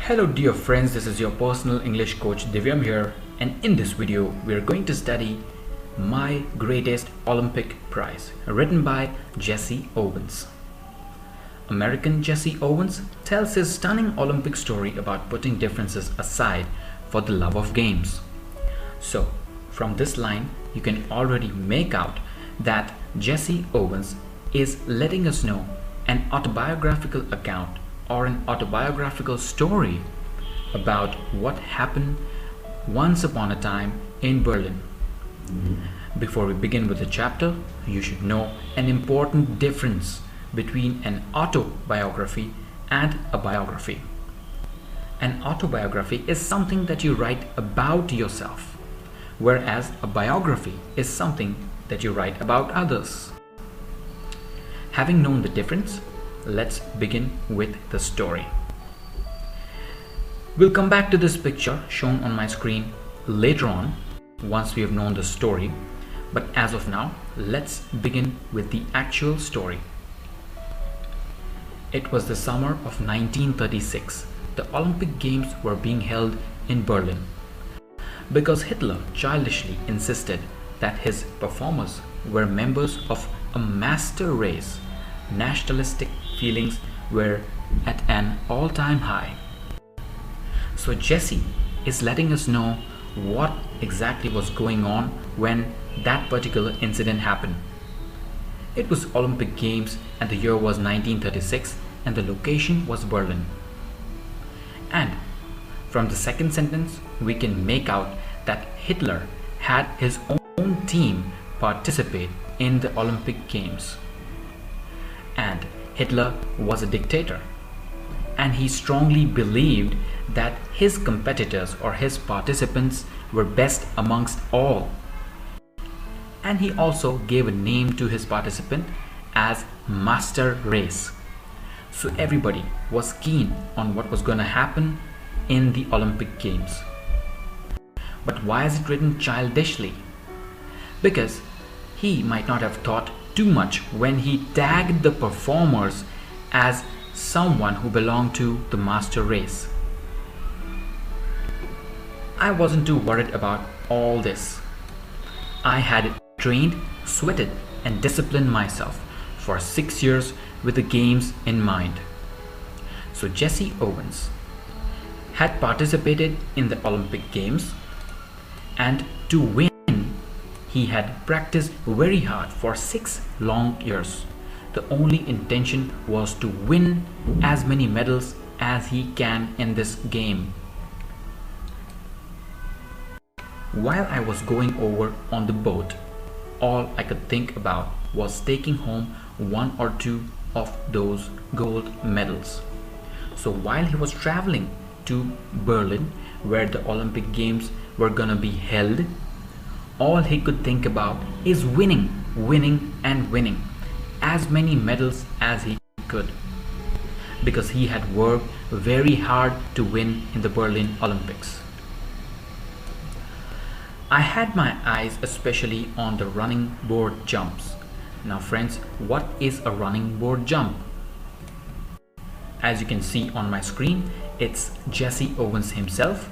Hello dear friends, this is your personal English coach Divyam here, and in this video we are going to study My Greatest Olympic Prize, written by Jesse Owens. American Jesse Owens tells his stunning Olympic story about putting differences aside for the love of games. So, from this line you can already make out that Jesse Owens is letting us know an autobiographical account or an autobiographical story about what happened once upon a time in Berlin. Before we begin with the chapter, you should know an important difference between an autobiography and a biography. An autobiography is something that you write about yourself, whereas a biography is something that you write about others. Having known the difference, let's begin with the story. We'll come back to this picture shown on my screen later on once we have known the story, but as of now, let's begin with the actual story. It was the summer of 1936. The Olympic Games were being held in Berlin because Hitler childishly insisted that his performers were members of a master race. Nationalistic feelings were at an all-time high. So Jesse is letting us know what exactly was going on when that particular incident happened. It was Olympic Games and the year was 1936 and the location was Berlin. And from the second sentence we can make out that Hitler had his own team participate in the Olympic Games. And Hitler was a dictator, and he strongly believed that his competitors or his participants were best amongst all. And he also gave a name to his participant as Master Race. So everybody was keen on what was going to happen in the Olympic Games. But why is it written childishly? Because he might not have thought too much when he tagged the performers as someone who belonged to the master race. I wasn't too worried about all this. I had trained, sweated and disciplined myself for 6 years with the games in mind. So Jesse Owens had participated in the Olympic Games, and to win he had practiced very hard for 6 long years. The only intention was to win as many medals as he can in this game. While I was going over on the boat, all I could think about was taking home 1 or 2 of those gold medals. So while he was traveling to Berlin, where the Olympic Games were gonna be held, all he could think about is winning and winning as many medals as he could, because he had worked very hard to win in the Berlin Olympics. I had my eyes especially on the running board jumps. Now friends, what is a running board jump? As you can see on my screen, it's Jesse Owens himself.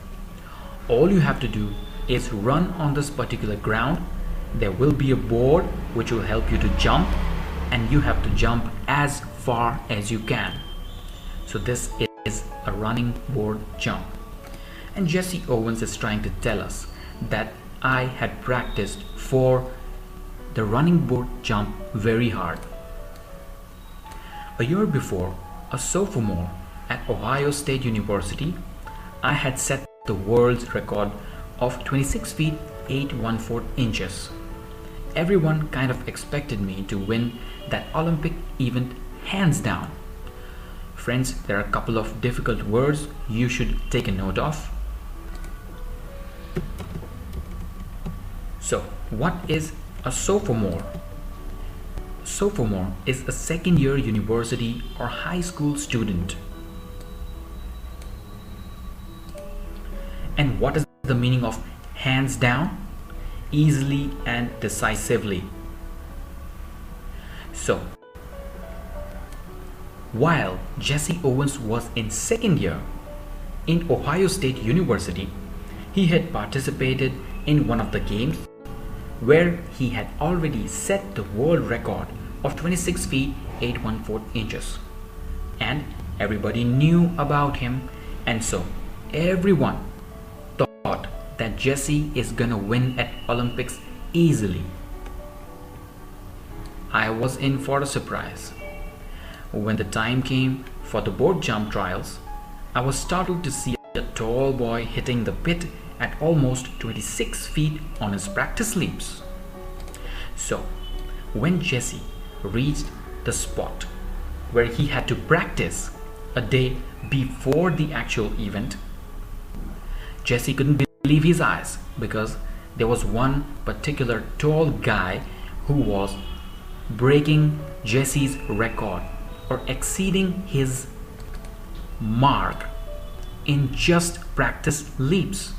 All you have to do is run on this particular ground. There will be a board which will help you to jump, and you have to jump as far as you can. So this is a running board jump, and Jesse Owens is trying to tell us that I had practiced for the running board jump very hard. A year before, a sophomore at Ohio State University, I had set the world's record of 26 feet 8 inches. Everyone kind of expected me to win that Olympic event hands down. Friends, there are a couple of difficult words you should take a note of. So, what is a sophomore? Sophomore is a second-year university or high school student. And what is the meaning of hands down? Easily and decisively. So, while Jesse Owens was in second year in Ohio State University, he had participated in one of the games where he had already set the world record of 26 feet 8 1/4 inches. And everybody knew about him, and so everyone thought that Jesse is gonna win at Olympics easily. I was in for a surprise. When the time came for the board jump trials, I was startled to see a tall boy hitting the pit at almost 26 feet on his practice leaps. So, when Jesse reached the spot where he had to practice a day before the actual event, Jesse couldn't believe his eyes, because there was one particular tall guy who was breaking Jesse's record or exceeding his mark in just practice leaps.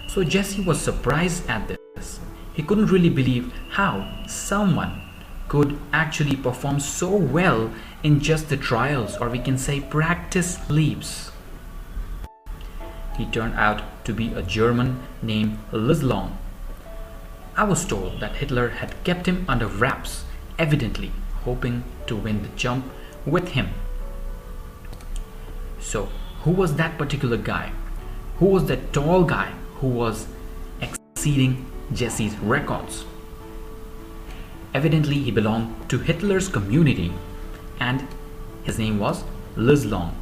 So Jesse was surprised at this. He couldn't really believe how someone could actually perform so well in just the trials, or we can say practice leaps. He turned out to be a German named Luz Long. I was told that Hitler had kept him under wraps, evidently hoping to win the jump with him. So, who was that particular guy? Who was that tall guy who was exceeding Jesse's records? Evidently, he belonged to Hitler's community, and his name was Luz Long.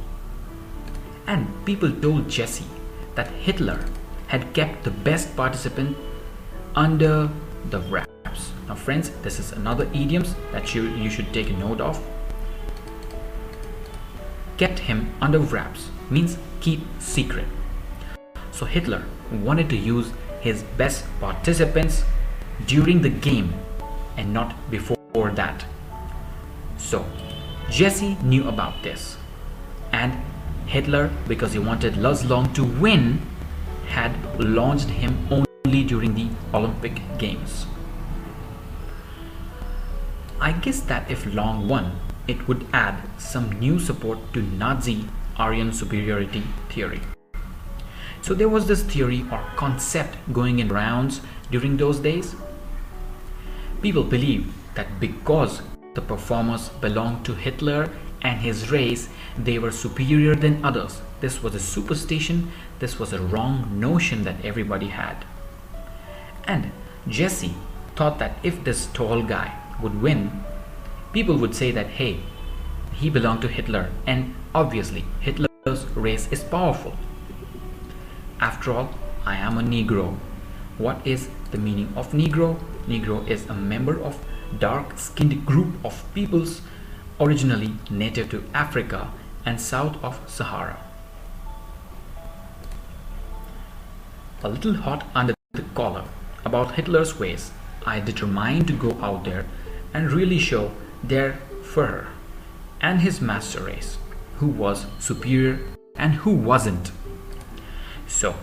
And people told Jesse that Hitler had kept the best participant under the wraps. Now friends, this is another idiom that you should take a note of. Kept him under wraps means keep secret. So Hitler wanted to use his best participants during the game and not before that. So Jesse knew about this, and Hitler, because he wanted Luz Long to win, had launched him only during the Olympic Games. I guess that if Long won, it would add some new support to Nazi Aryan superiority theory. So there was this theory or concept going in rounds during those days. People believed that because the performers belonged to Hitler and his race, they were superior than others. This was a superstition. This was a wrong notion that everybody had. And Jesse thought that if this tall guy would win, people would say that, hey, he belonged to Hitler, and obviously Hitler's race is powerful. After all, I am a Negro. What is the meaning of Negro? Negro is a member of dark-skinned group of peoples originally native to Africa and south of Sahara. A little hot under the collar about Hitler's ways, I determined to go out there and really show their Führer and his master race, who was superior and who wasn't. So,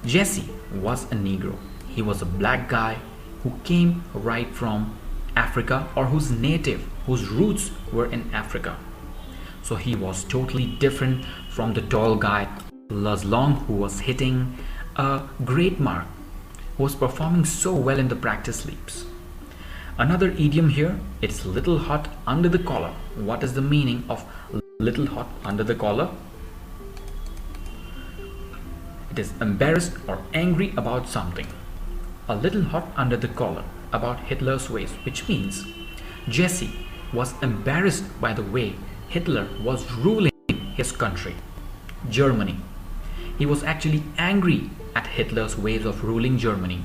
Jesse was a Negro. He was a black guy who came right from Africa, or whose roots were in Africa. So he was totally different from the tall guy Luz Long, who was hitting a great mark, who was performing so well in the practice leaps. Another idiom here, it's little hot under the collar. What is the meaning of little hot under the collar? It is embarrassed or angry about something. A little hot under the collar about Hitler's ways, which means Jesse was embarrassed by the way Hitler was ruling his country, Germany. He was actually angry at Hitler's ways of ruling Germany.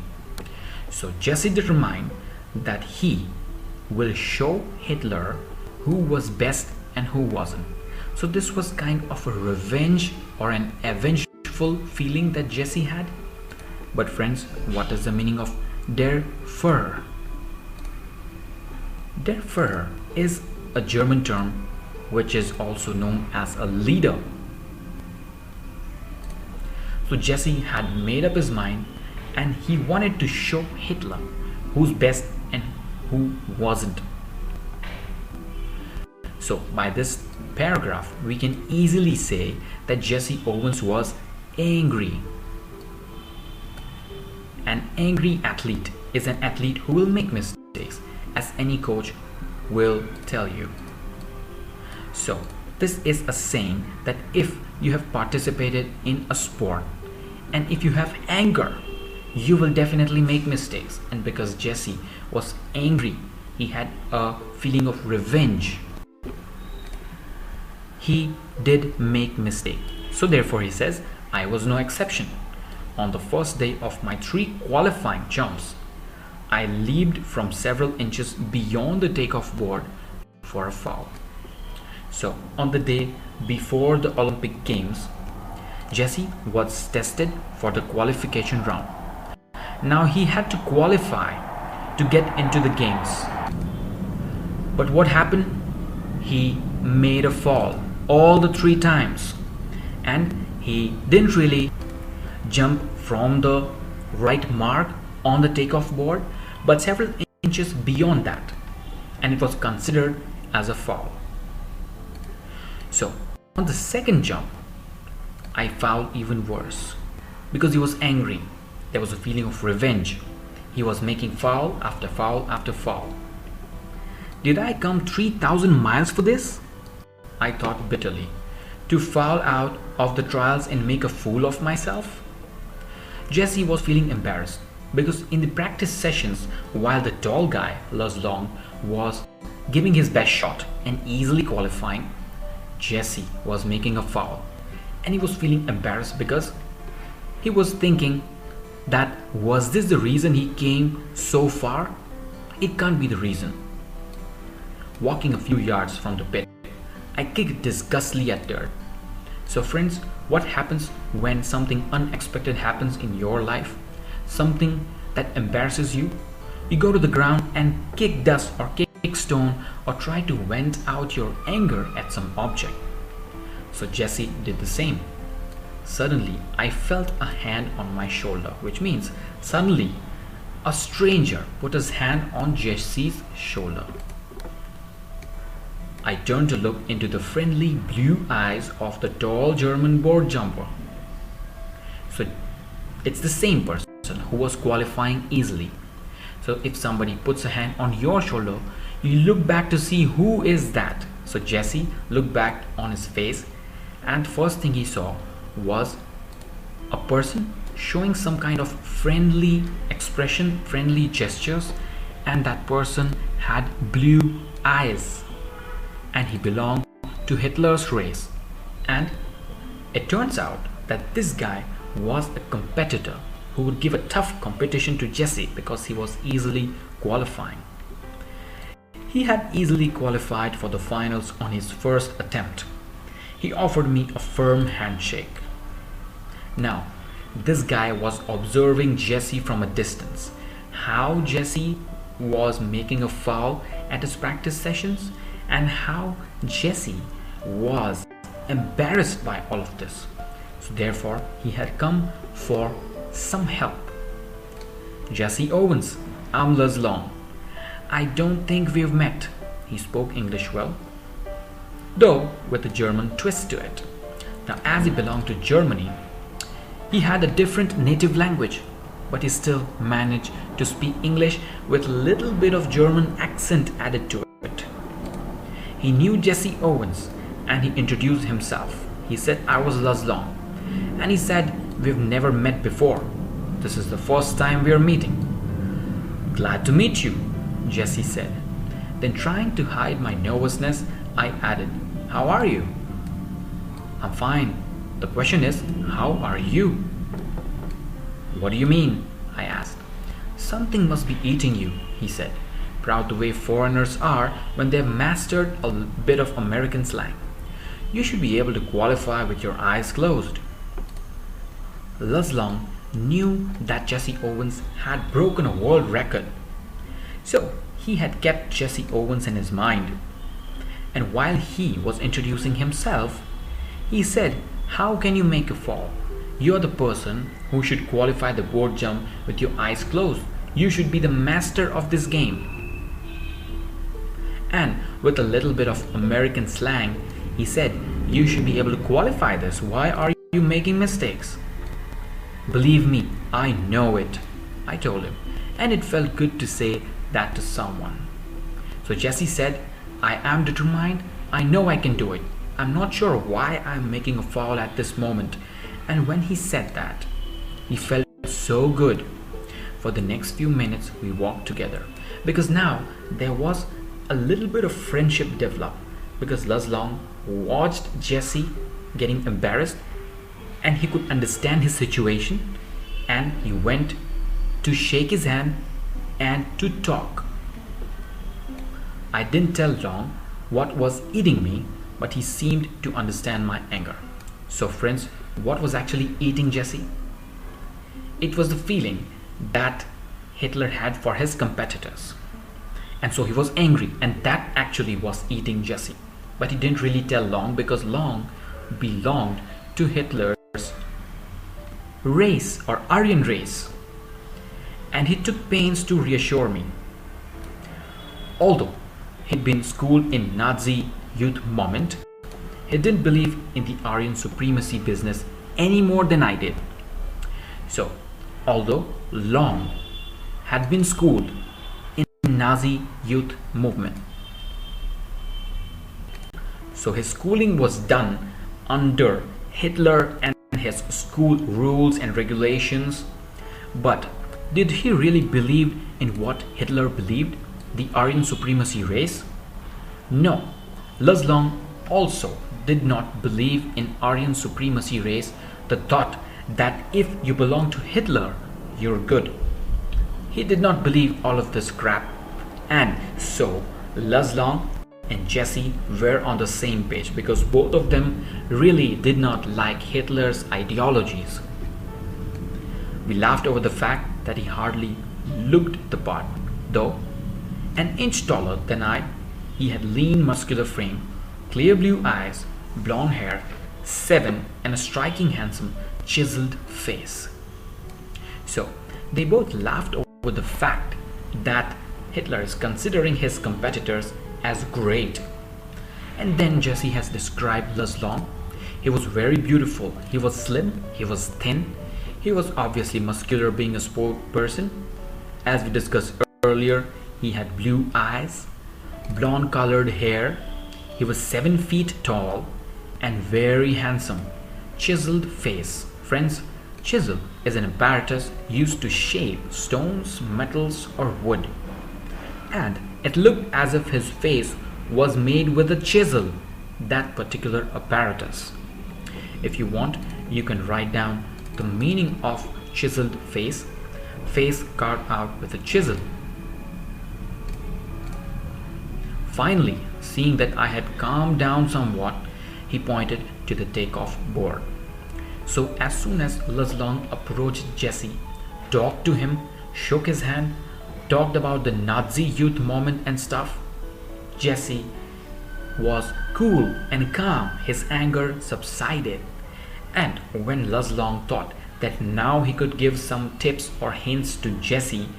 So Jesse determined that he will show Hitler who was best and who wasn't. So this was kind of a revenge or an avengeful feeling that Jesse had. But friends, what is the meaning of der Führer? Der Führer is a German term which is also known as a leader. So Jesse had made up his mind, and he wanted to show Hitler who's best and who wasn't. So by this paragraph, we can easily say that Jesse Owens was angry. An angry athlete is an athlete who will make mistakes, as any coach will tell you. So this is a saying that if you have participated in a sport and if you have anger, you will definitely make mistakes. And because Jesse was angry, he had a feeling of revenge. He did make mistake. So therefore he says, I was no exception. On the first day of my 3 qualifying jumps, I leaped from several inches beyond the takeoff board for a foul. So on the day before the Olympic Games, Jesse was tested for the qualification round. Now he had to qualify to get into the games. But what happened? He made a fall all the 3 times, and he didn't really jump from the right mark on the takeoff board, but several inches beyond that, and it was considered as a foul. So on the second jump, I fouled even worse because he was angry. There was a feeling of revenge. He was making foul after foul after foul. Did I come 3,000 miles for this? I thought bitterly. To foul out of the trials and make a fool of myself? Jesse was feeling embarrassed because in the practice sessions, while the tall guy, Luz Long, was giving his best shot and easily qualifying, Jesse was making a foul, and he was feeling embarrassed because he was thinking that was this the reason he came so far? It can't be the reason. Walking a few yards from the pit, I kicked disgustedly at dirt. So friends, what happens when something unexpected happens in your life? Something that embarrasses you? You go to the ground and kick dust or kick stone or try to vent out your anger at some object. So Jesse did the same. Suddenly, I felt a hand on my shoulder, which means suddenly a stranger put his hand on Jesse's shoulder. I turned to look into the friendly blue eyes of the tall German board jumper. So it's the same person who was qualifying easily. So if somebody puts a hand on your shoulder, you look back to see who is that. So Jesse looked back on his face, and first thing he saw was a person showing some kind of friendly expression, friendly gestures, and that person had blue eyes, and he belonged to Hitler's race. And it turns out that this guy was a competitor who would give a tough competition to Jesse because he was easily qualifying. He had easily qualified for the finals on his first attempt. He offered me a firm handshake. Now, this guy was observing Jesse from a distance. How Jesse was making a foul at his practice sessions, and how Jesse was embarrassed by all of this. So therefore, he had come for some help. Jesse Owens, I'm Luz Long. I don't think we've met. He spoke English well, though with a German twist to it. Now, as he belonged to Germany, he had a different native language, but he still managed to speak English with a little bit of German accent added to it. He knew Jesse Owens and he introduced himself. He said, I was Luz Long. And he said, we've never met before. This is the first time we are meeting. Glad to meet you, Jesse said. Then, trying to hide my nervousness, I added, how are you? I'm fine. The question is, how are you? What do you mean? I asked. Something must be eating you, he said, proud the way foreigners are when they've mastered a bit of American slang. You should be able to qualify with your eyes closed. Luz Long knew that Jesse Owens had broken a world record. So he had kept Jesse Owens in his mind. And while he was introducing himself, he said, how can you make a fall? You're the person who should qualify the board jump with your eyes closed. You should be the master of this game. And with a little bit of American slang, he said, "You should be able to qualify this. Why are you making mistakes?" "Believe me, I know it," I told him, and it felt good to say that to someone. So Jesse said, "I am determined. I know I can do it. I'm not sure why I'm making a foul at this moment." And when he said that, he felt so good. For the next few minutes, we walked together because now there was a little bit of friendship develop, because Luz Long watched Jesse getting embarrassed and he could understand his situation, and he went to shake his hand and to talk. I didn't tell Long what was eating me, but he seemed to understand my anger. So friends, what was actually eating Jesse? It was the feeling that Hitler had for his competitors. And so he was angry, and that actually was eating Jesse. But he didn't really tell Long, because Long belonged to Hitler's race, or Aryan race. And he took pains to reassure me. Although he'd been schooled in Nazi youth movement, he didn't believe in the Aryan supremacy business any more than I did. So, although Long had been schooled in Nazi youth movement, so his schooling was done under Hitler and his school rules and regulations. But did he really believe in what Hitler believed, the Aryan supremacy race? No. Luz Long also did not believe in Aryan supremacy race, the thought that if you belong to Hitler, you're good. He did not believe all of this crap. And so Luz Long and Jesse were on the same page, because both of them really did not like Hitler's ideologies. We laughed over the fact that he hardly looked the part, though an inch taller than I. He had lean muscular frame, clear blue eyes, blonde hair, 7, and a striking handsome chiseled face. So they both laughed over the fact that Hitler is considering his competitors as great. And then Jesse has described Luz Long. He was very beautiful. He was slim, he was thin, he was obviously muscular, being a sport person. As we discussed earlier, he had blue eyes, blonde colored hair, he was 7 feet tall and very handsome. Chiseled face. Friends, chisel is an apparatus used to shape stones, metals, or wood. And it looked as if his face was made with a chisel, that particular apparatus. If you want, you can write down the meaning of chiseled face. Face carved out with a chisel. Finally, seeing that I had calmed down somewhat, he pointed to the takeoff board. So as soon as Luz Long approached Jesse, talked to him, shook his hand, talked about the Nazi youth movement and stuff, Jesse was cool and calm. His anger subsided. And when Luz Long thought that now he could give some tips or hints to Jesse,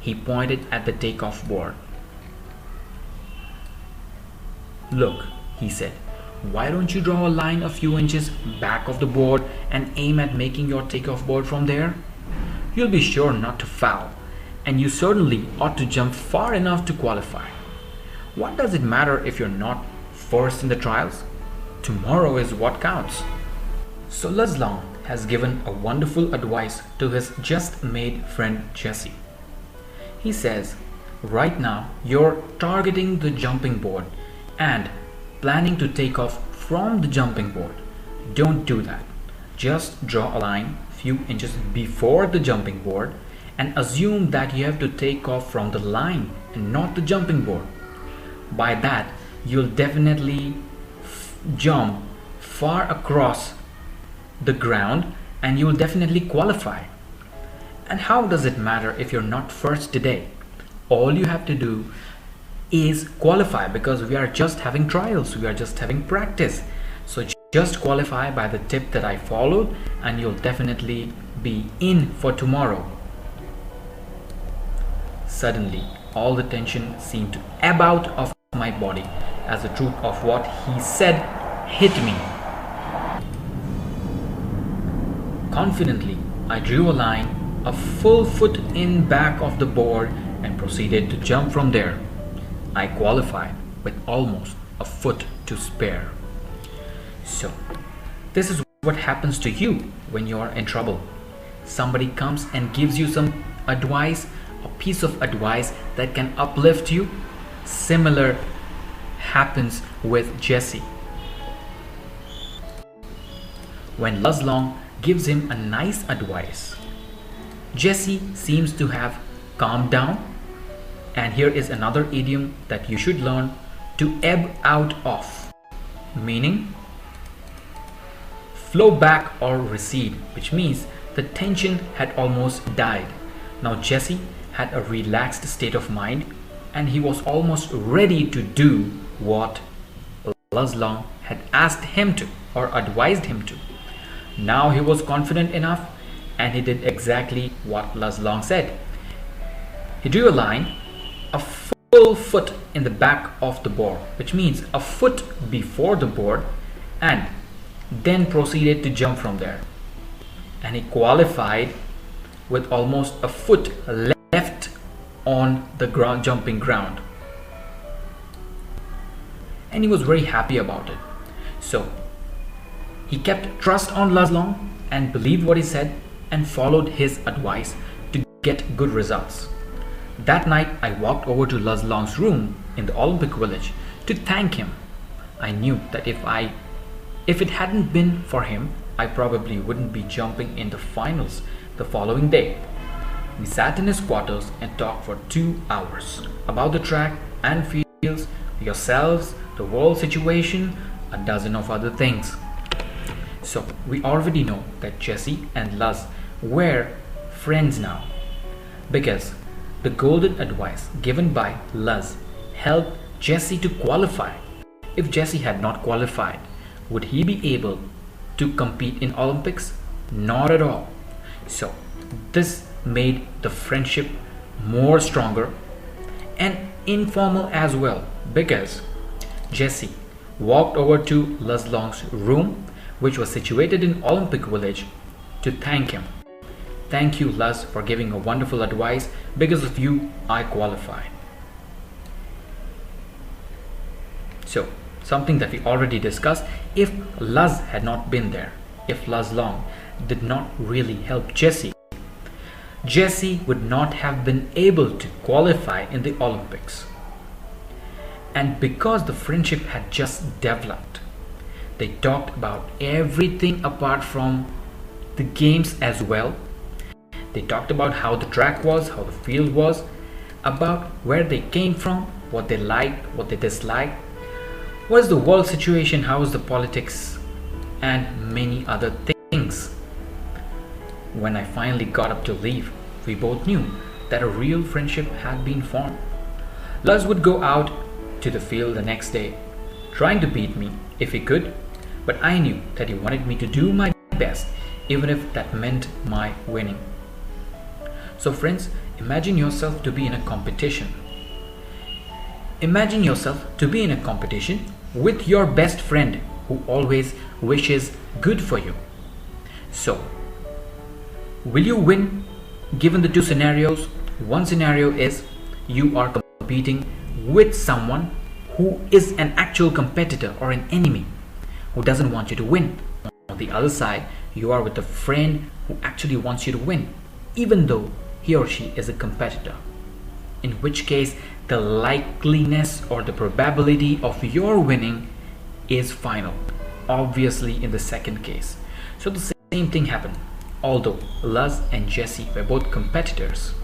he pointed at the takeoff board. "Look," he said, "why don't you draw a line a few inches back of the board and aim at making your takeoff board from there? You'll be sure not to foul, and you certainly ought to jump far enough to qualify. What does it matter if you're not first in the trials? Tomorrow is what counts." So Luz Long has given a wonderful advice to his just-made friend Jesse. He says, right now you're targeting the jumping board and planning to take off from the jumping board. Don't do that. Just draw a line few inches before the jumping board and assume that you have to take off from the line and not the jumping board. By that, you'll definitely jump far across the ground and you will definitely qualify. And how does it matter if you're not first today? All you have to do is qualify, because we are just having trials, we are just having practice. So just qualify by the tip that I followed and you'll definitely be in for tomorrow. Suddenly, all the tension seemed to ebb out of my body as the truth of what he said hit me. Confidently, I drew a line a full foot in back of the board and proceeded to jump from there. I qualified with almost a foot to spare. So, this is what happens to you when you are in trouble. Somebody comes and gives you some advice, a piece of advice that can uplift you. Similar happens with Jesse. When Luz Long gives him a nice advice, Jesse seems to have calmed down. And here is another idiom that you should learn: to ebb out of, meaning flow back or recede, which means the tension had almost died. Now Jesse had a relaxed state of mind and he was almost ready to do what Luz Long had asked him to or advised him to. Now he was confident enough and he did exactly what Luz Long said. He drew a line a full foot in the back of the board, which means a foot before the board, and then proceeded to jump from there. And he qualified with almost a foot left on the ground, jumping ground. And he was very happy about it. So he kept trust on Luz Long and believed what he said and followed his advice to get good results. That night I walked over to Luz Long's room in the Olympic Village to thank him. I knew that if it hadn't been for him, I probably wouldn't be jumping in the finals the following day. We sat in his quarters and talked for 2 hours about the track and fields, yourselves, the world situation, a dozen of other things. So we already know that Jesse and Luz were friends now, because the golden advice given by Luz helped Jesse to qualify. If Jesse had not qualified, would he be able to compete in Olympics? Not at all. So this made the friendship more stronger and informal as well, because Jesse walked over to Luz Long's room, which was situated in Olympic Village, to thank him. Thank you, Luz, for giving a wonderful advice. Because of you, I qualified. So, something that we already discussed, if Luz had not been there, if Luz Long did not really help Jesse, Jesse would not have been able to qualify in the Olympics. And because the friendship had just developed, they talked about everything apart from the games as well. They talked about how the track was, how the field was, about where they came from, what they liked, what they disliked, what is the world situation, how is the politics, and many other things. When I finally got up to leave, we both knew that a real friendship had been formed. Luz would go out to the field the next day, trying to beat me if he could, but I knew that he wanted me to do my best, even if that meant my winning. So friends, imagine yourself to be in a competition. Imagine yourself to be in a competition with your best friend who always wishes good for you. So, will you win given the two scenarios? One scenario is you are competing with someone who is an actual competitor or an enemy who doesn't want you to win. On the other side, you are with a friend who actually wants you to win, even though he or she is a competitor. In which case, the likeliness or the probability of your winning is final, obviously in the second case. So the same thing happened. Although Luz and Jesse were both competitors,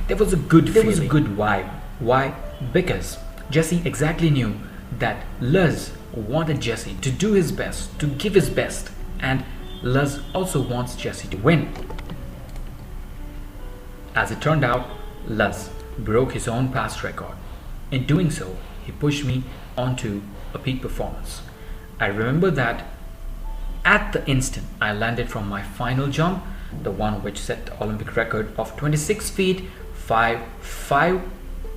there was a good feeling. There was a good vibe. Why? Because Jesse exactly knew that Luz wanted Jesse to do his best, to give his best, and Luz also wants Jesse to win. As it turned out, Luz broke his own past record. In doing so, he pushed me onto a peak performance. I remember that at the instant I landed from my final jump, the one which set the Olympic record of 26 feet 5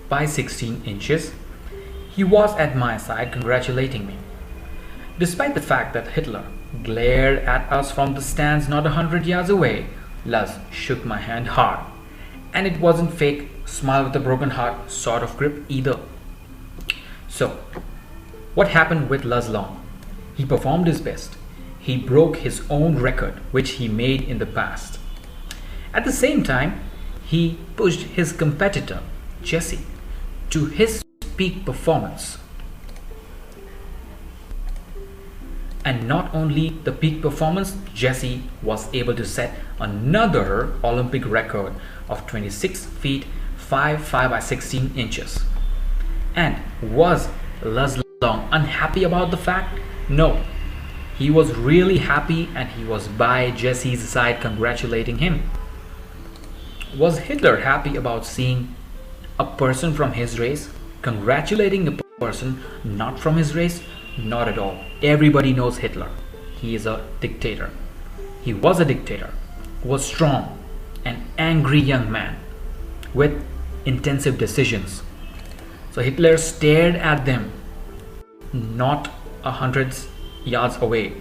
by 16 inches, He was at my side congratulating me. Despite the fact that Hitler glared at us from the stands not 100 yards away, Luz shook my hand hard. And it wasn't fake smile with a broken heart sort of grip either. So, what happened with Luz Long? He performed his best. He broke his own record, which he made in the past. At the same time, he pushed his competitor, Jesse, to his peak performance. And not only the peak performance, Jesse was able to set another Olympic record of 26 feet 5 by 16 inches. And was Luz Long unhappy about the fact? No. He was really happy, and he was by Jesse's side congratulating him. Was Hitler happy about seeing a person from his race congratulating a person not from his race? Not at all. Everybody knows Hitler. He is a dictator. He was a dictator, was strong, an angry young man with intensive decisions. So Hitler stared at them, not 100 yards away.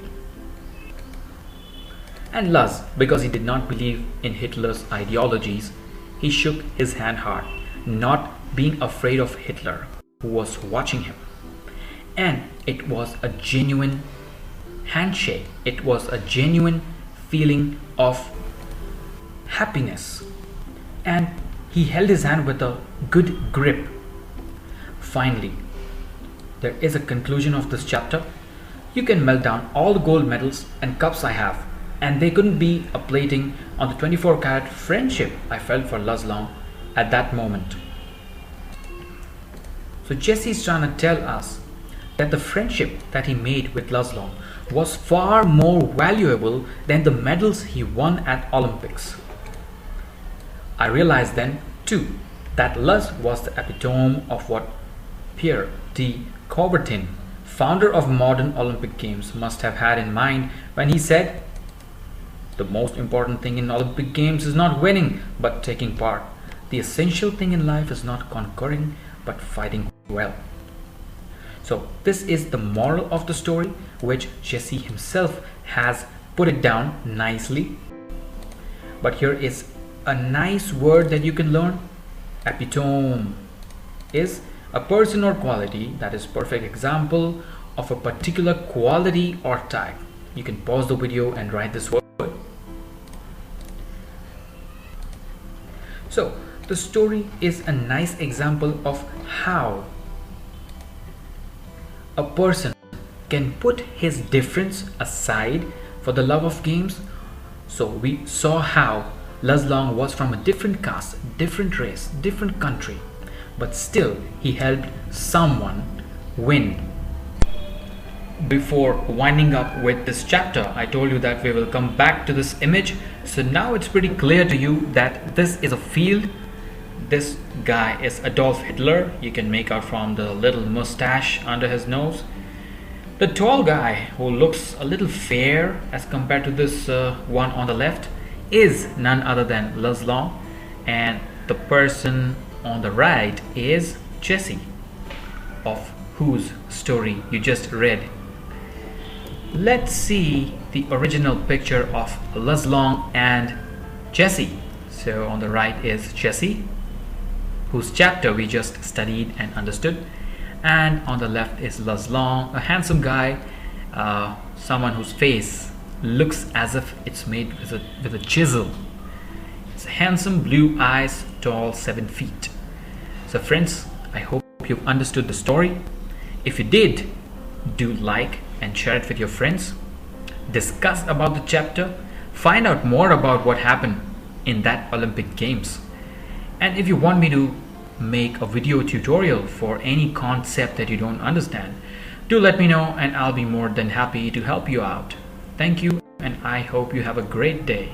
And Luz, because he did not believe in Hitler's ideologies, he shook his hand hard, not being afraid of Hitler, who was watching him. And it was a genuine handshake. It was a genuine feeling of happiness. And he held his hand with a good grip. Finally, there is a conclusion of this chapter. You can melt down all the gold medals and cups I have, and they couldn't be a plating on the 24-karat friendship I felt for Luz Long at that moment. So Jesse is trying to tell us that the friendship that he made with Luz Long was far more valuable than the medals he won at Olympics. I realized then too that Luz was the epitome of what Pierre de Coubertin, founder of modern Olympic Games, must have had in mind when he said, "The most important thing in Olympic Games is not winning, but taking part. The essential thing in life is not conquering, but fighting well." So this is the moral of the story, which Jesse himself has put it down nicely. But here is a nice word that you can learn. Epitome is a person or quality that is perfect example of a particular quality or type. You can pause the video and write this word. So the story is a nice example of how a person can put his difference aside for the love of games. So we saw how Luz Long was from a different caste, different race, different country, but still he helped someone win. Before winding up with this chapter, I told you that we will come back to this image. So now it's pretty clear to you that this is a field. This guy is Adolf Hitler. You can make out from the little mustache under his nose. The tall guy who looks a little fair as compared to this one on the left is none other than Luz Long, and the person on the right is Jesse, of whose story you just read. Let's see the original picture of Luz Long and Jesse. So on the right is Jesse, whose chapter we just studied and understood, and on the left is Luz Long, a handsome guy, someone whose face looks as if it's made with a chisel. It's handsome, blue eyes, tall, 7 feet. So friends, I hope you've understood the story. If you did, do like and share it with your friends. Discuss about the chapter. Find out more about what happened in that Olympic Games. And if you want me to make a video tutorial for any concept that you don't understand, do let me know and I'll be more than happy to help you out. Thank you, and I hope you have a great day.